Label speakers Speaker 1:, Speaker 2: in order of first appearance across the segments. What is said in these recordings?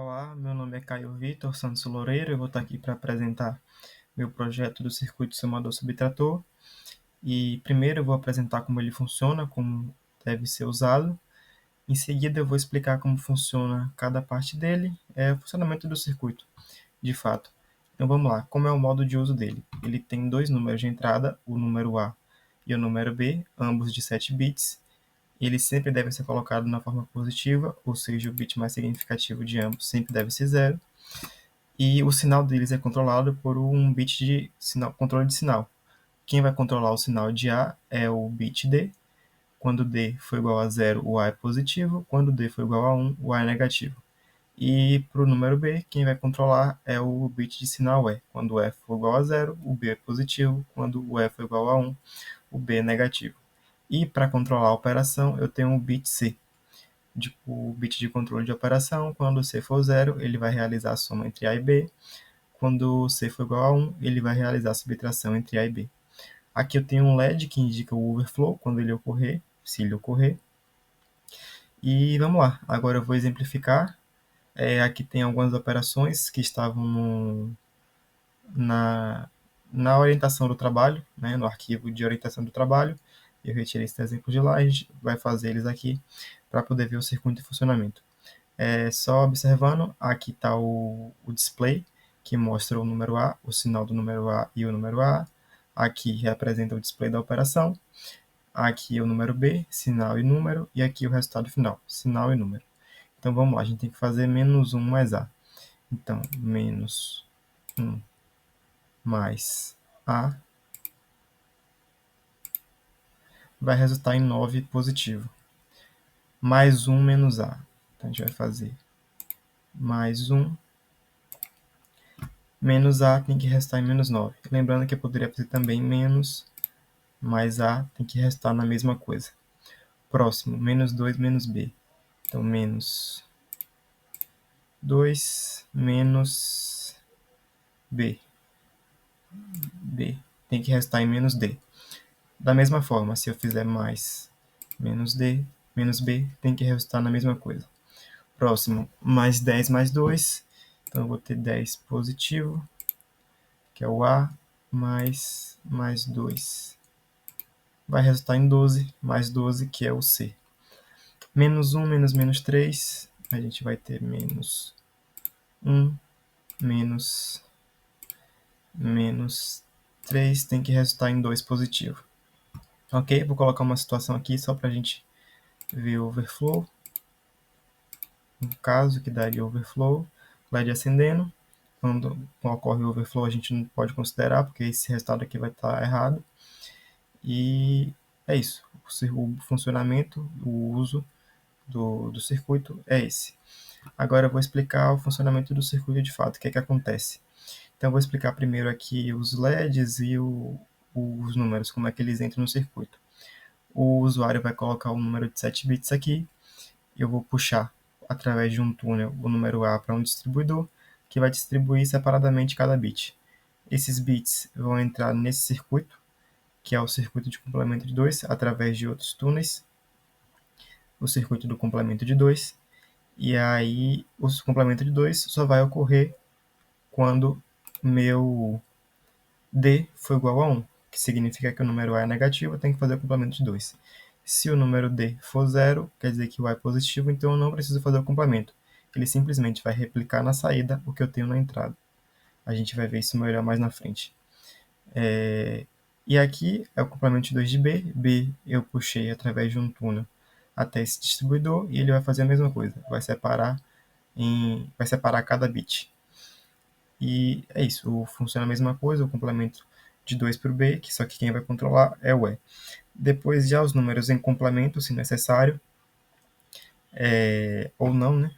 Speaker 1: Olá, meu nome é Caio Vitor Santos Loureiro. Eu vou estar aqui para apresentar meu projeto do circuito somador subtrator. E primeiro eu vou apresentar como ele funciona, como deve ser usado. Em seguida eu vou explicar como funciona cada parte dele, o funcionamento do circuito, de fato. Então vamos lá, como é o modo de uso dele? Ele tem dois números de entrada, o número A e o número B, ambos de 7 bits. Ele sempre deve ser colocado na forma positiva, ou seja, o bit mais significativo de ambos sempre deve ser zero. E o sinal deles é controlado por um bit de sinal, controle de sinal. Quem vai controlar o sinal de A é o bit D. Quando D for igual a zero, o A é positivo. Quando D for igual a 1, o A é negativo. E para o número B, quem vai controlar é o bit de sinal E. Quando o E for igual a zero, o B é positivo. Quando o E for igual a 1, o B é negativo. E para controlar a operação, eu tenho o bit C. O bit de controle de operação, quando C for zero, ele vai realizar a soma entre A e B. Quando C for igual a 1, ele vai realizar a subtração entre A e B. Aqui eu tenho um LED que indica o overflow, quando ele ocorrer, se ele ocorrer. E vamos lá, agora eu vou exemplificar. Aqui tem algumas operações que estavam na, na orientação do trabalho, né, no arquivo de orientação do trabalho. Eu retirei esses exemplos de lá, a gente vai fazer eles aqui para poder ver o circuito em funcionamento. Só observando, aqui está o display, que mostra o número A, o sinal do número A e o número A. Aqui representa o display da operação. Aqui o número B, sinal e número. E aqui o resultado final, sinal e número. Então vamos lá, a gente tem que fazer menos 1 mais A. Então, menos 1 mais A vai resultar em 9 positivo. Mais 1 menos A. Então a gente vai fazer mais 1 menos A tem que restar em menos 9. Lembrando que eu poderia fazer também menos mais A tem que restar na mesma coisa. Próximo, menos 2 menos B. Então, menos 2 menos B. B tem que restar em menos D. Da mesma forma, se eu fizer mais menos D, menos B, tem que resultar na mesma coisa. Próximo, mais 10 mais 2. Então, eu vou ter 10 positivo, que é o A, mais 2. Vai resultar em 12, mais 12, que é o C. Menos 1 menos menos 3, a gente vai ter menos 1 menos 3, tem que resultar em 2 positivo. Ok? Vou colocar uma situação aqui só para a gente ver o overflow. No caso, que daria overflow, LED acendendo. Quando ocorre o overflow, a gente não pode considerar, porque esse resultado aqui vai estar errado. E é isso. O funcionamento, o uso do circuito é esse. Agora eu vou explicar o funcionamento do circuito de fato, o que é que acontece. Então eu vou explicar primeiro aqui os LEDs e os números, como é que eles entram no circuito. O usuário vai colocar o número de 7 bits aqui, eu vou puxar através de um túnel o número A para um distribuidor, que vai distribuir separadamente cada bit. Esses bits vão entrar nesse circuito, que é o circuito de complemento de 2, através de outros túneis, o circuito do complemento de 2, e aí o complemento de 2 só vai ocorrer quando meu D for igual a 1, que significa que o número A é negativo, eu tenho que fazer o complemento de 2. Se o número D for zero, quer dizer que o A é positivo, então eu não preciso fazer o complemento. Ele simplesmente vai replicar na saída o que eu tenho na entrada. A gente vai ver isso melhor mais na frente. E aqui é o complemento de 2 de B. B eu puxei através de um túnel até esse distribuidor e ele vai fazer a mesma coisa. Vai separar cada bit. E é isso, funciona a mesma coisa, o complemento de 2 para o B, só que quem vai controlar é o E. Depois já os números em complemento, se necessário, ou não, né,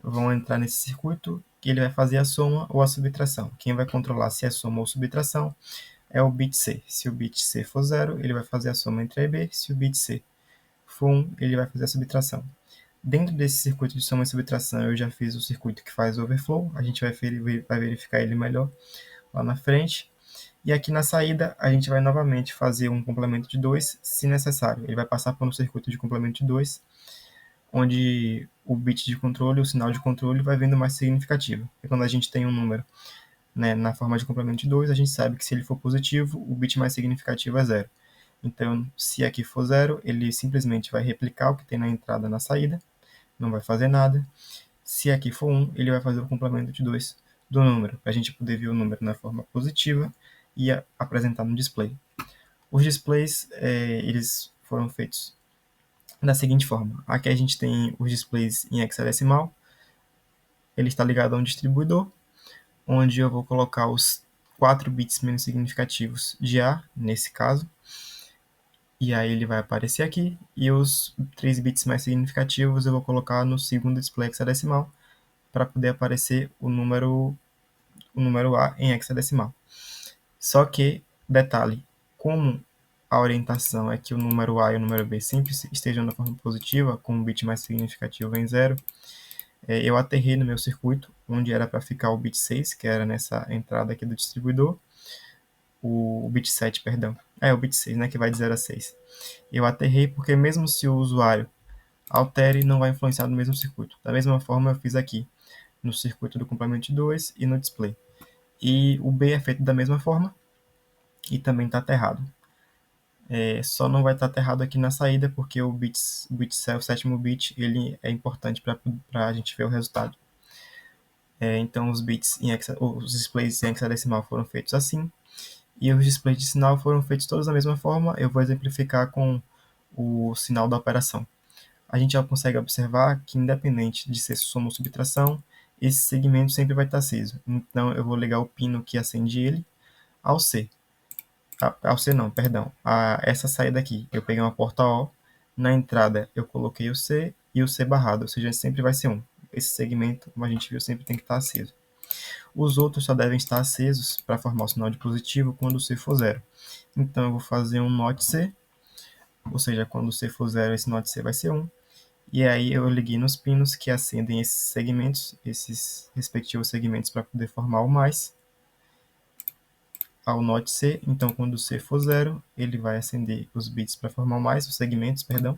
Speaker 1: vão entrar nesse circuito e ele vai fazer a soma ou a subtração. Quem vai controlar se é soma ou subtração é o bit C. Se o bit C for zero, ele vai fazer a soma entre A e B. Se o bit C for 1, ele vai fazer a subtração. Dentro desse circuito de soma e subtração, eu já fiz o circuito que faz o overflow. A gente vai verificar ele melhor lá na frente. E aqui na saída, a gente vai novamente fazer um complemento de 2, se necessário. Ele vai passar por um circuito de complemento de 2, onde o bit de controle, o sinal de controle, vai vindo mais significativo. E quando a gente tem um número, né, na forma de complemento de 2, a gente sabe que se ele for positivo, o bit mais significativo é 0. Então, se aqui for 0, ele simplesmente vai replicar o que tem na entrada e na saída, não vai fazer nada. Se aqui for 1, ele vai fazer o complemento de 2 do número, para a gente poder ver o número na forma positiva e apresentar no display. Os displays, eles foram feitos da seguinte forma. Aqui a gente tem os displays em hexadecimal, ele está ligado a um distribuidor, onde eu vou colocar os 4 bits menos significativos de A, nesse caso, e aí ele vai aparecer aqui, e os 3 bits mais significativos eu vou colocar no segundo display hexadecimal, para poder aparecer o número A em hexadecimal. Só que, detalhe, como a orientação é que o número A e o número B sempre estejam na forma positiva, com o bit mais significativo em 0, eu aterrei no meu circuito, onde era para ficar o bit 6, que era nessa entrada aqui do distribuidor, o bit 7, perdão. O bit 6, né, que vai de 0 a 6. Eu aterrei porque mesmo se o usuário altere, não vai influenciar no mesmo circuito. Da mesma forma, eu fiz aqui no circuito do complemento de 2 e no display. E o B é feito da mesma forma e também está aterrado. Só não vai estar aterrado aqui na saída porque o o sétimo bit, ele é importante para a gente ver o resultado. Então os displays em hexadecimal foram feitos assim, e os displays de sinal foram feitos todos da mesma forma. Eu vou exemplificar com o sinal da operação. A gente já consegue observar que, independente de ser soma ou subtração, esse segmento sempre vai estar aceso. Então eu vou ligar o pino que acende ele ao C. Ao C não, perdão. Essa saída aqui, eu peguei uma porta O, na entrada eu coloquei o C e o C barrado, ou seja, sempre vai ser 1. Esse segmento, como a gente viu, sempre tem que estar aceso. Os outros só devem estar acesos para formar o sinal de positivo quando o C for 0. Então eu vou fazer um NOT C, ou seja, quando o C for 0, esse NOT C vai ser 1. E aí eu liguei nos pinos que acendem esses segmentos, esses respectivos segmentos, para poder formar o mais ao NOT C. Então quando o C for 0, ele vai acender os bits para formar o mais, os segmentos, perdão.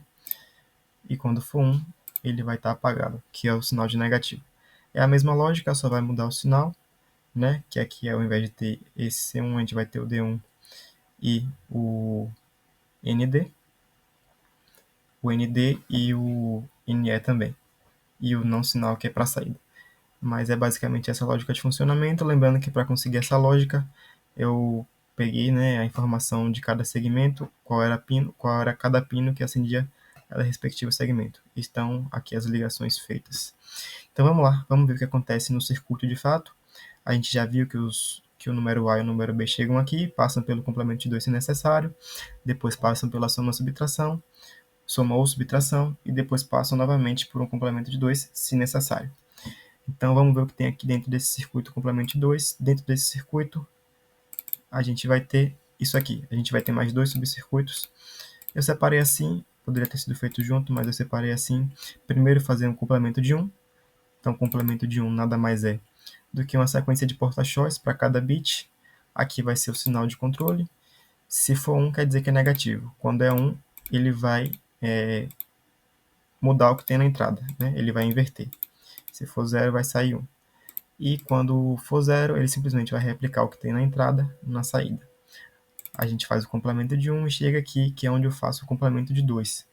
Speaker 1: E quando for 1, ele vai estar apagado, que é o sinal de negativo. É a mesma lógica, só vai mudar o sinal, né? Que aqui, ao invés de ter esse C1, a gente vai ter o D1 e o ND. O ND e o NE também. E o não sinal, que é para saída. Mas é basicamente essa lógica de funcionamento. Lembrando que para conseguir essa lógica, eu peguei, né, a informação de cada segmento, qual era cada pino que acendia cada respectivo segmento. Estão aqui as ligações feitas. Então vamos lá, vamos ver o que acontece no circuito de fato. A gente já viu que o número A e o número B chegam aqui, passam pelo complemento de 2 se necessário, depois passam pela soma ou subtração, e depois passam novamente por um complemento de 2 se necessário. Então vamos ver o que tem aqui dentro desse circuito complemento de 2. Dentro desse circuito, a gente vai ter isso aqui. A gente vai ter mais 2 subcircuitos. Eu separei assim, poderia ter sido feito junto, mas eu separei assim. Primeiro fazer um complemento de 1. Então, complemento de 1 nada mais é do que uma sequência de porta-choice para cada bit. Aqui vai ser o sinal de controle. Se for 1, quer dizer que é negativo. Quando é 1, ele vai mudar o que tem na entrada, né? Ele vai inverter. Se for 0, vai sair 1. E quando for 0, ele simplesmente vai replicar o que tem na entrada na saída. A gente faz o complemento de 1 e chega aqui, que é onde eu faço o complemento de 2.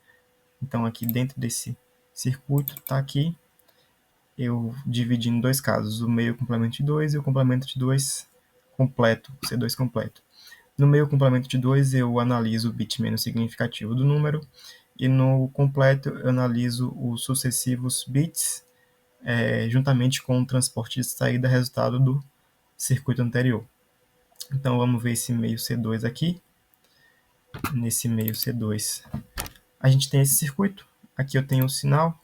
Speaker 1: Então, aqui dentro desse circuito, está aqui, eu dividi em dois casos, o meio complemento de 2 e o complemento de 2 completo, o C2 completo. No meio complemento de 2, eu analiso o bit menos significativo do número, e no completo, eu analiso os sucessivos bits, juntamente com o transporte de saída resultado do circuito anterior. Então, vamos ver esse meio C2 aqui. Nesse meio C2, a gente tem esse circuito. Aqui eu tenho o sinal.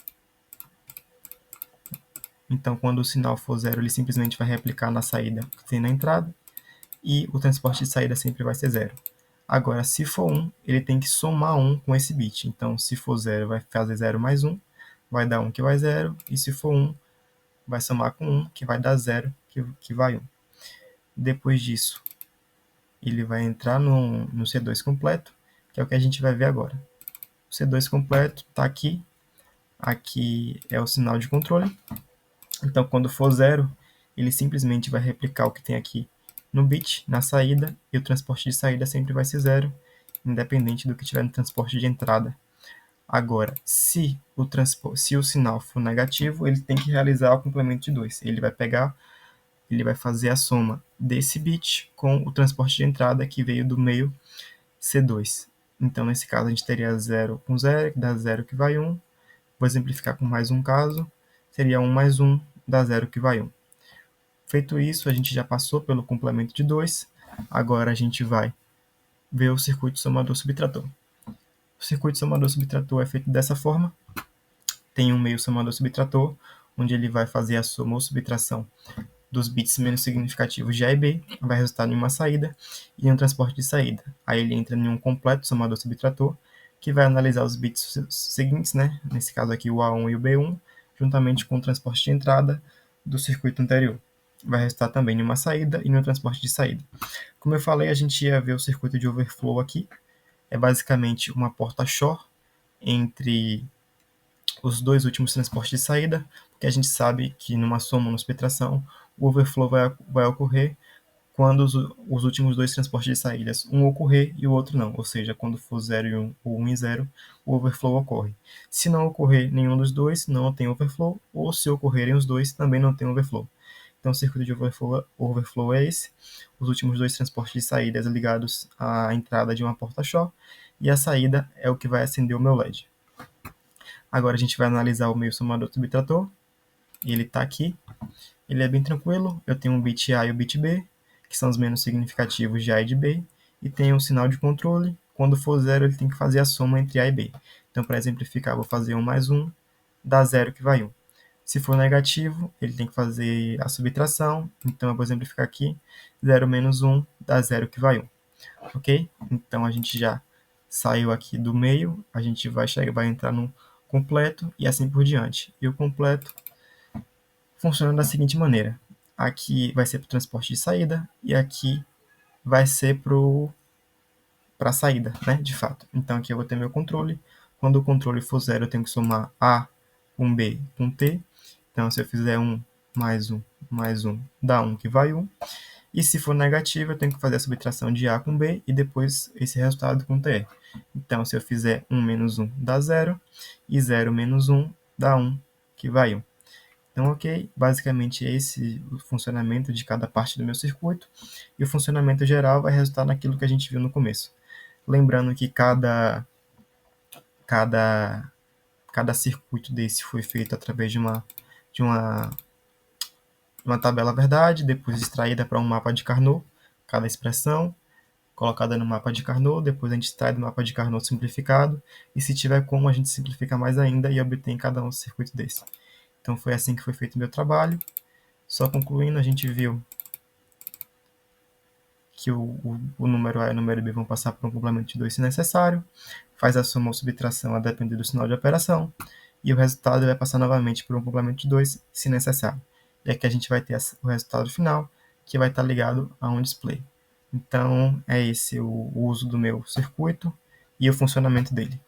Speaker 1: Então, quando o sinal for 0, ele simplesmente vai replicar na saída que tem na entrada. E o transporte de saída sempre vai ser 0. Agora, se for 1, ele tem que somar 1 com esse bit. Então, se for 0, vai fazer 0 mais 1, vai dar 1 que vai 0. E se for 1, vai somar com 1, que vai dar 0, que vai 1. Depois disso, ele vai entrar no C2 completo, que é o que a gente vai ver agora. O C2 completo está aqui. Aqui é o sinal de controle. Então, quando for 0, ele simplesmente vai replicar o que tem aqui no bit, na saída, e o transporte de saída sempre vai ser 0, independente do que tiver no transporte de entrada. Agora, se o sinal for negativo, ele tem que realizar o complemento de 2. Ele vai fazer a soma desse bit com o transporte de entrada que veio do meio C2. Então, nesse caso, a gente teria 0 com 0, que dá 0 que vai 1. Vou exemplificar com mais um caso. Seria 1 mais 1, dá 0 que vai 1. Feito isso, a gente já passou pelo complemento de 2. Agora a gente vai ver o circuito somador-subtrator. O circuito somador-subtrator é feito dessa forma. Tem um meio somador-subtrator, onde ele vai fazer a soma ou subtração dos bits menos significativos de A e B, vai resultar em uma saída e um transporte de saída. Aí ele entra em um completo somador-subtrator, que vai analisar os bits seguintes, né? Nesse caso aqui o A1 e o B1, juntamente com o transporte de entrada do circuito anterior. Vai resultar também em uma saída e no transporte de saída. Como eu falei, a gente ia ver o circuito de overflow aqui. É basicamente uma porta Shor entre os dois últimos transportes de saída, porque a gente sabe que numa soma ou numa subtração, o overflow vai ocorrer quando os últimos dois transportes de saídas, um ocorrer e o outro não, ou seja, quando for 0 e 1 ou 1 e 0, o overflow ocorre. Se não ocorrer nenhum dos dois, não tem overflow, ou se ocorrerem os dois, também não tem overflow. Então, o circuito de overflow é esse, os últimos dois transportes de saídas ligados à entrada de uma porta Shor, e a saída é o que vai acender o meu LED. Agora a gente vai analisar o meio somador subtrator. Ele está aqui. Ele é bem tranquilo. Eu tenho um bit A e o bit B, que são os menos significativos de A e de B. E tem um sinal de controle. Quando for 0, ele tem que fazer a soma entre A e B. Então, para exemplificar, vou fazer 1 mais 1, dá 0 que vai 1. Se for negativo, ele tem que fazer a subtração. Então, eu vou exemplificar aqui. 0 menos 1 dá 0 que vai 1. Ok? Então, a gente já saiu aqui do meio. A gente vai entrar no completo e assim por diante. E o completo funciona da seguinte maneira. Aqui vai ser para o transporte de saída e aqui vai ser para a saída, né, de fato. Então aqui eu vou ter meu controle. Quando o controle for 0, eu tenho que somar A com B com T. Então se eu fizer 1 mais 1, dá 1 que vai 1. E se for negativo, eu tenho que fazer a subtração de A com B e depois esse resultado com TR. Então, se eu fizer 1 menos 1 dá 0, e 0 menos 1 dá 1, que vai 1. Então, ok, basicamente esse é o funcionamento de cada parte do meu circuito, e o funcionamento geral vai resultar naquilo que a gente viu no começo. Lembrando que cada, cada circuito desse foi feito através de uma tabela verdade, depois extraída para um mapa de Carnot, cada expressão, colocada no mapa de Carnot, depois a gente extrai do mapa de Carnot simplificado, e se tiver como, a gente simplifica mais ainda e obtém cada um circuito desse. Então foi assim que foi feito o meu trabalho. Só concluindo, a gente viu que o número A e o número B vão passar por um complemento de 2 se necessário, faz a soma ou subtração a depender do sinal de operação, e o resultado vai passar novamente por um complemento de 2 se necessário. E aqui a gente vai ter o resultado final, que vai estar ligado a um display. Então, é esse o uso do meu circuito e o funcionamento dele.